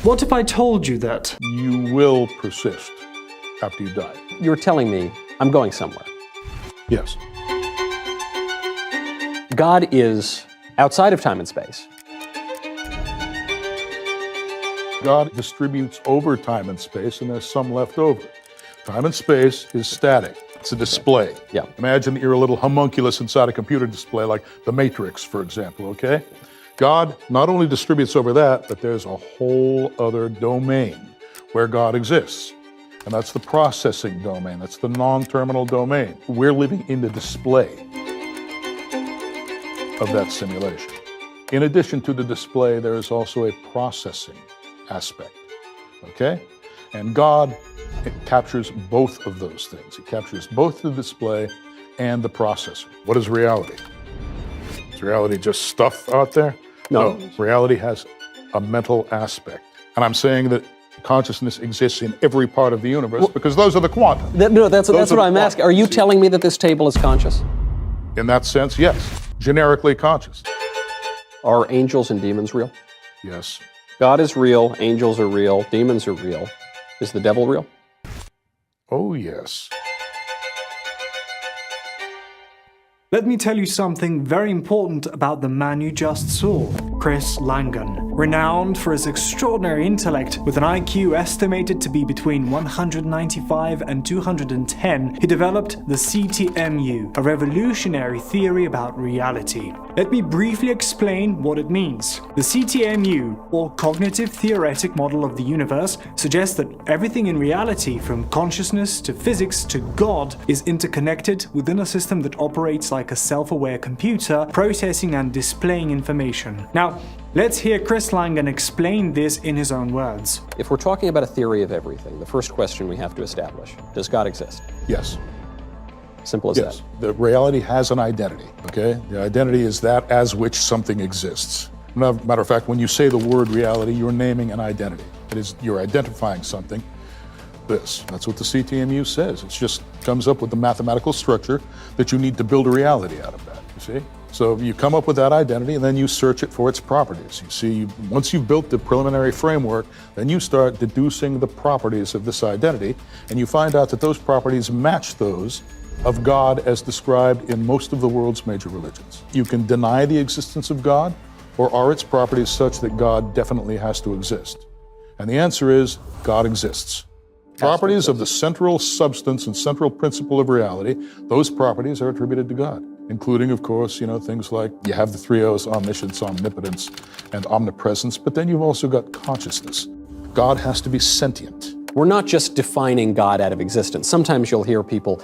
What if I told you that? You will persist after you die. You're telling me I'm going somewhere. Yes. God is outside of time and space. God distributes over time and space, and there's some left over. Time and space is static. It's a display. Yeah. Imagine that you're a little homunculus inside a computer display, like the Matrix, for example, okay? God not only distributes over that, but there's a whole other domain where God exists. And that's the processing domain. That's the non-terminal domain. We're living in the display of that simulation. In addition to the display, there is also a processing aspect, okay? And God, it captures both of those things. It captures both the display and the processor. What is reality? Is reality just stuff out there? No. Reality has a mental aspect. And I'm saying that consciousness exists in every part of the universe because those are the quanta. That's what I'm asking. Are you telling me that this table is conscious? In that sense, yes. Generically conscious. Are angels and demons real? Yes. God is real, angels are real, demons are real. Is the devil real? Oh, yes. Let me tell you something very important about the man you just saw, Chris Langan. Renowned for his extraordinary intellect, with an IQ estimated to be between 195 and 210, he developed the CTMU, a revolutionary theory about reality. Let me briefly explain what it means. The CTMU, or Cognitive-Theoretic Model of the Universe, suggests that everything in reality, from consciousness to physics to God, is interconnected within a system that operates like a self-aware computer, processing and displaying information. Now, let's hear Chris Langan explain this in his own words. If we're talking about a theory of everything, the first question we have to establish, does God exist? Yes. Simple as Yes. that. The reality has an identity, okay? The identity is that as which something exists. Matter of fact, when you say the word reality, you're naming an identity. It is, you're identifying something. That's what the CTMU says. It just comes up with the mathematical structure that you need to build a reality out of that, you see? So you come up with that identity and then you search it for its properties. You see, once you've built the preliminary framework, then you start deducing the properties of this identity, and you find out that those properties match those of God as described in most of the world's major religions. You can deny the existence of God, or are its properties such that God definitely has to exist? And the answer is, God exists. Properties of the central substance and central principle of reality, those properties are attributed to God, including, of course, things like you have the three O's: omniscience, omnipotence, and omnipresence, but then you've also got consciousness. God has to be sentient. We're not just defining God out of existence. Sometimes you'll hear people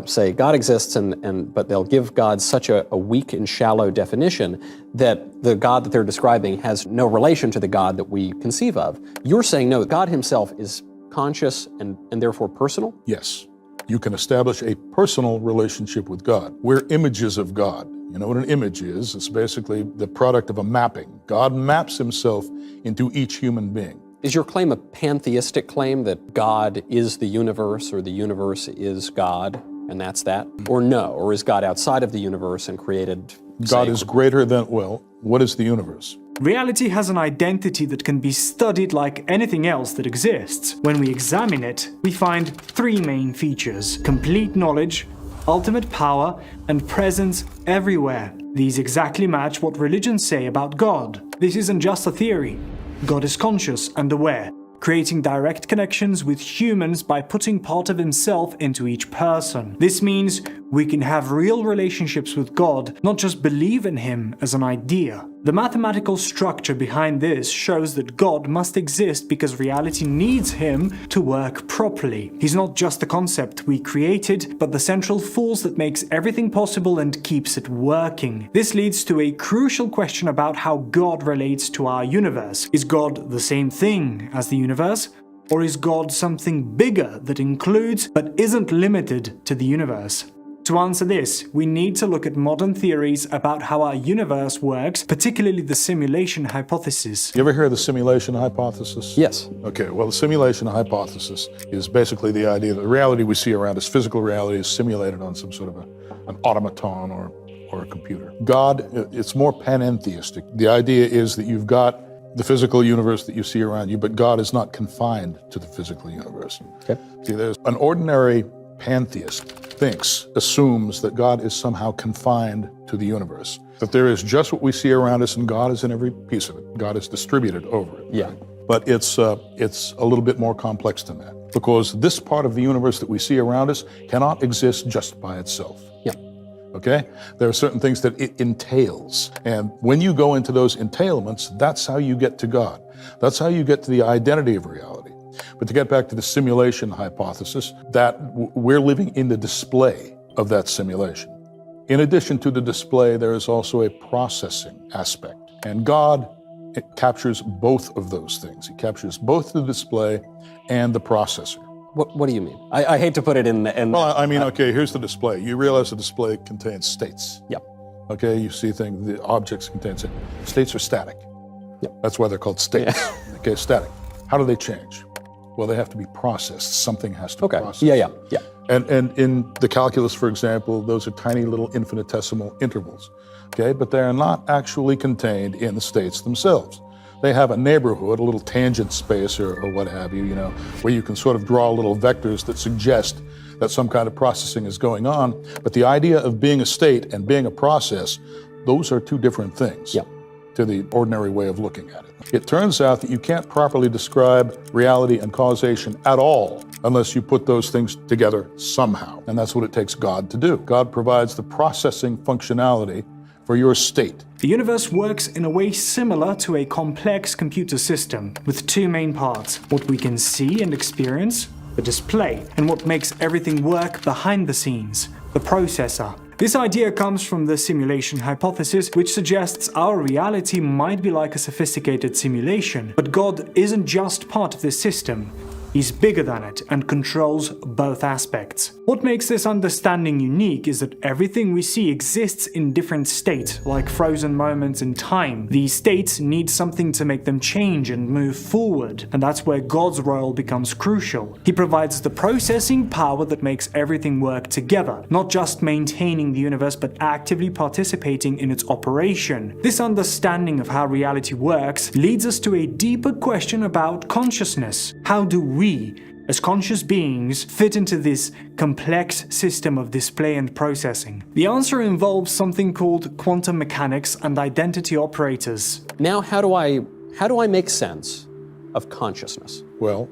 say God exists, but they'll give God such a weak and shallow definition that the God that they're describing has no relation to the God that we conceive of. You're saying, no, God himself is conscious and therefore personal? Yes. You can establish a personal relationship with God. We're images of God. You know what an image is? It's basically the product of a mapping. God maps himself into each human being. Is your claim a pantheistic claim that God is the universe or the universe is God and that's that? Or no? Or is God outside of the universe and created? God is greater than, well, what is the universe? Reality has an identity that can be studied like anything else that exists. When we examine it, we find three main features: complete knowledge, ultimate power, and presence everywhere. These exactly match what religions say about God. This isn't just a theory. God is conscious and aware, creating direct connections with humans by putting part of himself into each person. This means we can have real relationships with God, not just believe in him as an idea. The mathematical structure behind this shows that God must exist because reality needs him to work properly. He's not just a concept we created, but the central force that makes everything possible and keeps it working. This leads to a crucial question about how God relates to our universe. Is God the same thing as the universe? Or is God something bigger that includes but isn't limited to the universe? To answer this, we need to look at modern theories about how our universe works, particularly the simulation hypothesis. You ever hear of the simulation hypothesis? Yes. Okay, well, the simulation hypothesis is basically the idea that the reality we see around us, physical reality, is simulated on some sort of an automaton or a computer. God, it's more panentheistic. The idea is that you've got the physical universe that you see around you, but God is not confined to the physical universe. Okay. See, there's an ordinary pantheist assumes that God is somehow confined to the universe, that there is just what we see around us and God is in every piece of it. God is distributed over it. Yeah. Right? But it's a little bit more complex than that, because this part of the universe that we see around us cannot exist just by itself. Yeah. Okay? There are certain things that it entails. And when you go into those entailments, that's how you get to God. That's how you get to the identity of reality. But to get back to the simulation hypothesis, that we're living in the display of that simulation. In addition to the display, there is also a processing aspect. And God, it captures both of those things. He captures both the display and the processor. What do you mean? I hate to put it in. Well, I mean, okay, here's the display. You realize the display contains states. Yeah. Okay, you see things, the objects contain states. States are static. Yeah. That's why they're called states. Yeah. Okay, static. How do they change? Well, they have to be processed. Something has to process. Yeah. And in the calculus, for example, those are tiny little infinitesimal intervals. Okay, but they are not actually contained in the states themselves. They have a neighborhood, a little tangent space or what have you, where you can sort of draw little vectors that suggest that some kind of processing is going on. But the idea of being a state and being a process, those are two different things to the ordinary way of looking at it. It turns out that you can't properly describe reality and causation at all unless you put those things together somehow. And that's what it takes God to do. God provides the processing functionality for your state. The universe works in a way similar to a complex computer system, with two main parts: what we can see and experience, the display, and what makes everything work behind the scenes, the processor. This idea comes from the simulation hypothesis, which suggests our reality might be like a sophisticated simulation, but God isn't just part of this system. He's bigger than it and controls both aspects. What makes this understanding unique is that everything we see exists in different states, like frozen moments in time. These states need something to make them change and move forward, and that's where God's role becomes crucial. He provides the processing power that makes everything work together, not just maintaining the universe but actively participating in its operation. This understanding of how reality works leads us to a deeper question about consciousness. How do we, as conscious beings, fit into this complex system of display and processing? The answer involves something called quantum mechanics and identity operators. Now, how do I make sense of consciousness? Well,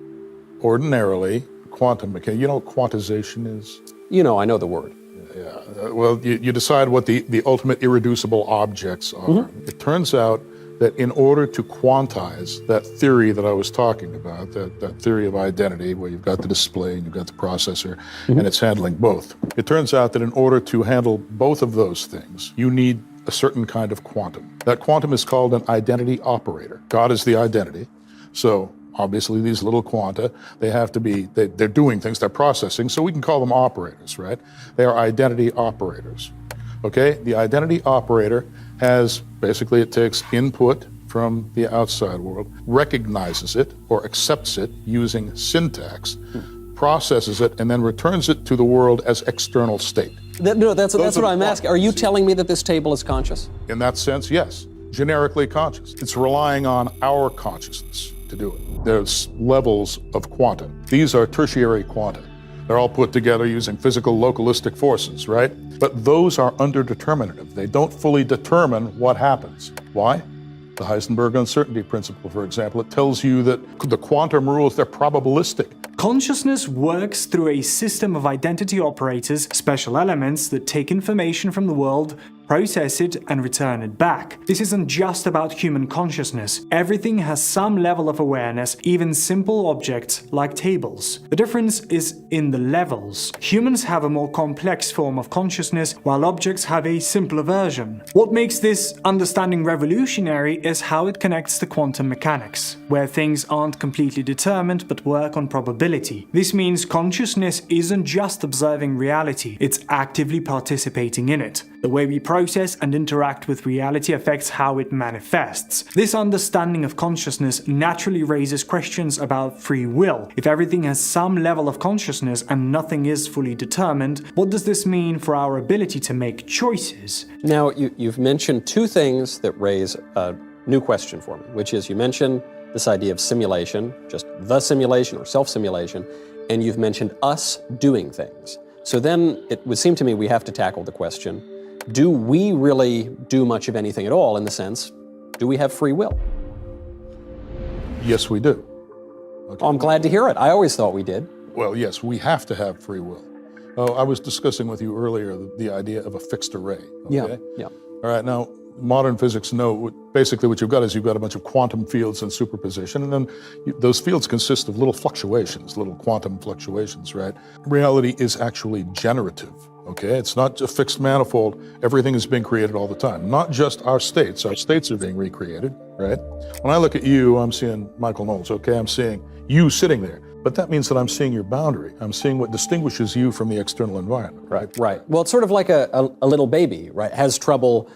ordinarily, quantum mechanics, you know what quantization is? I know the word. Yeah. Well, you decide what the ultimate irreducible objects are. Mm-hmm. It turns out that in order to quantize that theory that I was talking about, that theory of identity, where you've got the display and you've got the processor, and it's handling both, it turns out that in order to handle both of those things, you need a certain kind of quantum. That quantum is called an identity operator. God is the identity. So obviously these little quanta, they have to be, they're doing things, they're processing, so we can call them operators, right? They are identity operators. Okay, the identity operator has, basically it takes input from the outside world, recognizes it or accepts it using syntax, processes it, and then returns it to the world as external state. That's what I'm asking. Are you telling me that this table is conscious? In that sense, yes. Generically conscious. It's relying on our consciousness to do it. There's levels of quanta. These are tertiary quanta. They're all put together using physical localistic forces, right? But those are underdeterminative. They don't fully determine what happens. Why? The Heisenberg uncertainty principle, for example, it tells you that the quantum rules, they're probabilistic. Consciousness works through a system of identity operators, special elements that take information from the world, process it, and return it back. This isn't just about human consciousness. Everything has some level of awareness, even simple objects like tables. The difference is in the levels. Humans have a more complex form of consciousness, while objects have a simpler version. What makes this understanding revolutionary is how it connects to quantum mechanics, where things aren't completely determined but work on probability. This means consciousness isn't just observing reality, it's actively participating in it. The way we process and interact with reality affects how it manifests. This understanding of consciousness naturally raises questions about free will. If everything has some level of consciousness and nothing is fully determined, what does this mean for our ability to make choices? Now, you've mentioned two things that raise new question for me, which is you mentioned this idea of simulation, just the simulation or self-simulation, and you've mentioned us doing things. So then it would seem to me we have to tackle the question, do we really do much of anything at all in the sense, do we have free will? Yes, we do. Oh, I'm glad to hear it. I always thought we did. Well, yes, we have to have free will. Oh, I was discussing with you earlier the idea of a fixed array. Okay? Yeah. All right, now, modern physics know basically what you've got is you've got a bunch of quantum fields in superposition, and then those fields consist of little fluctuations, little quantum fluctuations, right? Reality is actually generative, okay? It's not a fixed manifold. Everything is being created all the time. Not just our states. Our states are being recreated, right? When I look at you, I'm seeing Michael Knowles, okay? I'm seeing you sitting there. But that means that I'm seeing your boundary. I'm seeing what distinguishes you from the external environment, right? Right. Well, it's sort of like a little baby, right? Has trouble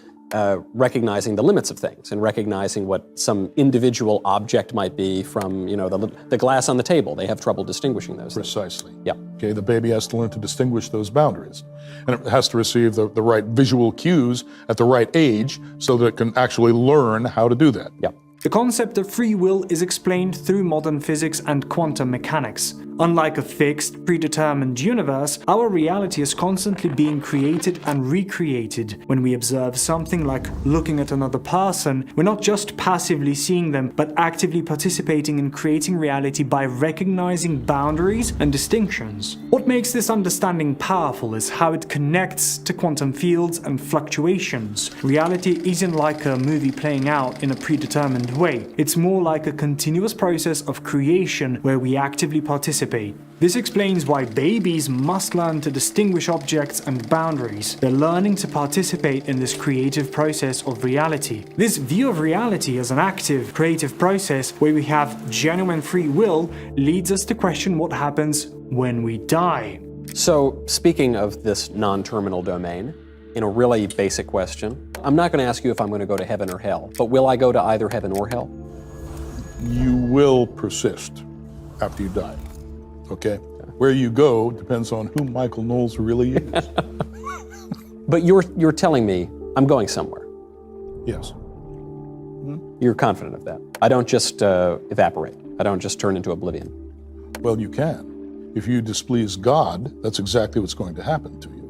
recognizing the limits of things and recognizing what some individual object might be from, you know, the glass on the table. They have trouble distinguishing those things. Precisely. Yeah. Okay, the baby has to learn to distinguish those boundaries. And it has to receive the right visual cues at the right age so that it can actually learn how to do that. Yeah. The concept of free will is explained through modern physics and quantum mechanics. Unlike a fixed, predetermined universe, our reality is constantly being created and recreated. When we observe something like looking at another person, we're not just passively seeing them, but actively participating in creating reality by recognizing boundaries and distinctions. What makes this understanding powerful is how it connects to quantum fields and fluctuations. Reality isn't like a movie playing out in a predetermined way. It's more like a continuous process of creation where we actively participate. This explains why babies must learn to distinguish objects and boundaries. They're learning to participate in this creative process of reality. This view of reality as an active, creative process where we have genuine free will leads us to question what happens when we die. So, speaking of this non-terminal domain, in a really basic question, I'm not going to ask you if I'm going to go to heaven or hell, but will I go to either heaven or hell? You will persist after you die. Okay? Where you go depends on who Michael Knowles really is. But you're telling me I'm going somewhere. Yes. You're confident of that. I don't just evaporate. I don't just turn into oblivion. Well, you can. If you displease God, that's exactly what's going to happen to you.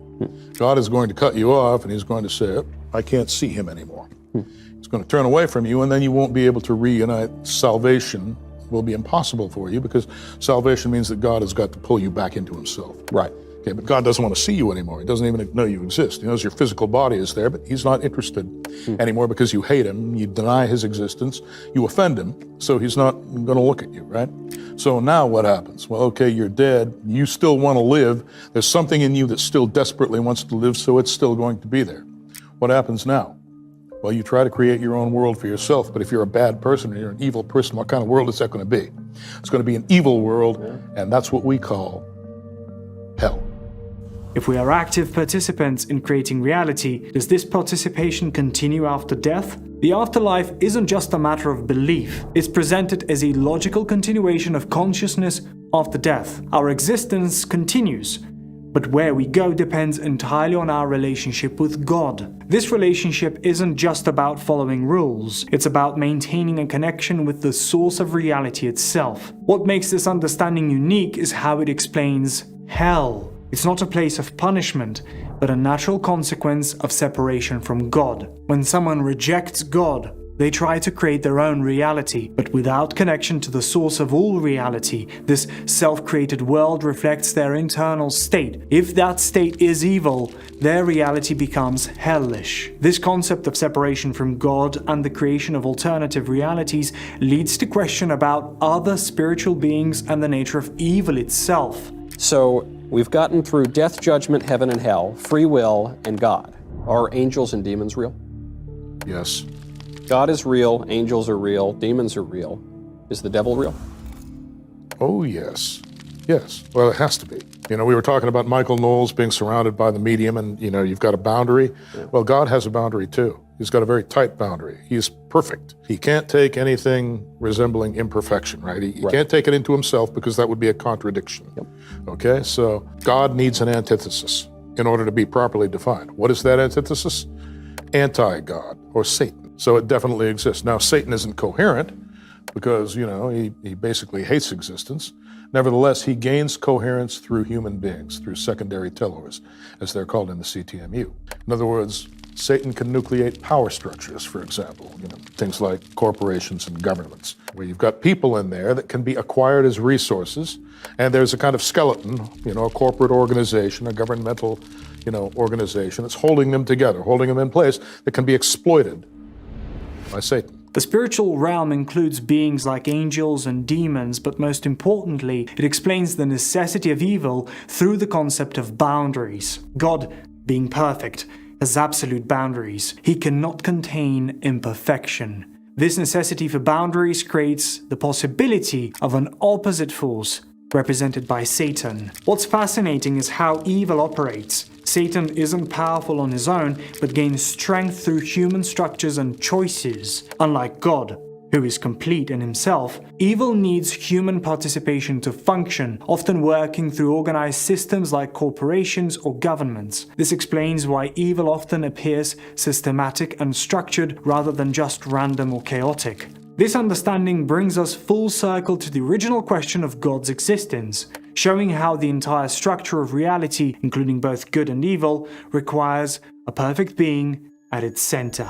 God is going to cut you off, and he's going to say, I can't see him anymore. He's going to turn away from you, and then you won't be able to reunite. Salvation will be impossible for you because salvation means that God has got to pull you back into himself. Right. Okay, but God doesn't want to see you anymore. He doesn't even know you exist. He knows your physical body is there, but he's not interested anymore because you hate him, you deny his existence, you offend him, so he's not going to look at you, right? So now what happens? Well, okay, you're dead. You still want to live. There's something in you that still desperately wants to live, so it's still going to be there. What happens now? Well, you try to create your own world for yourself, but if you're a bad person or you're an evil person, what kind of world is that going to be? It's going to be an evil world, and that's what we call hell. If we are active participants in creating reality, does this participation continue after death? The afterlife isn't just a matter of belief. It's presented as a logical continuation of consciousness after death. Our existence continues, but where we go depends entirely on our relationship with God. This relationship isn't just about following rules, it's about maintaining a connection with the source of reality itself. What makes this understanding unique is how it explains hell. It's not a place of punishment, but a natural consequence of separation from God. When someone rejects God, they try to create their own reality, but without connection to the source of all reality, this self-created world reflects their internal state. If that state is evil, their reality becomes hellish. This concept of separation from God and the creation of alternative realities leads to question about other spiritual beings and the nature of evil itself. So we've gotten through death, judgment, heaven and hell, free will, and God. Are angels and demons real? Yes. God is real, angels are real, demons are real. Is the devil real? Oh, yes. Yes. Well, it has to be. You know, we were talking about Michael Knowles being surrounded by the medium and, you know, you've got a boundary. Yeah. Well, God has a boundary too. He's got a very tight boundary. He's perfect. He can't take anything resembling imperfection, right? He can't take it into himself because that would be a contradiction. Yep. Okay, so God needs an antithesis in order to be properly defined. What is that antithesis? Anti-God or Satan. So it definitely exists. Now, Satan isn't coherent because, you know, he basically hates existence. Nevertheless, he gains coherence through human beings, through secondary tellers, as they're called in the CTMU. In other words, Satan can nucleate power structures, for example, you know, things like corporations and governments, where you've got people in there that can be acquired as resources, and there's a kind of skeleton, you know, a corporate organization, a governmental, you know, organization that's holding them together, holding them in place, that can be exploited by Satan. The spiritual realm includes beings like angels and demons, but most importantly, it explains the necessity of evil through the concept of boundaries. God, being perfect, has absolute boundaries. He cannot contain imperfection. This necessity for boundaries creates the possibility of an opposite force, represented by Satan. What's fascinating is how evil operates. Satan isn't powerful on his own, but gains strength through human structures and choices. Unlike God, who is complete in himself, evil needs human participation to function, often working through organized systems like corporations or governments. This explains why evil often appears systematic and structured rather than just random or chaotic. This understanding brings us full circle to the original question of God's existence, showing how the entire structure of reality, including both good and evil, requires a perfect being at its center.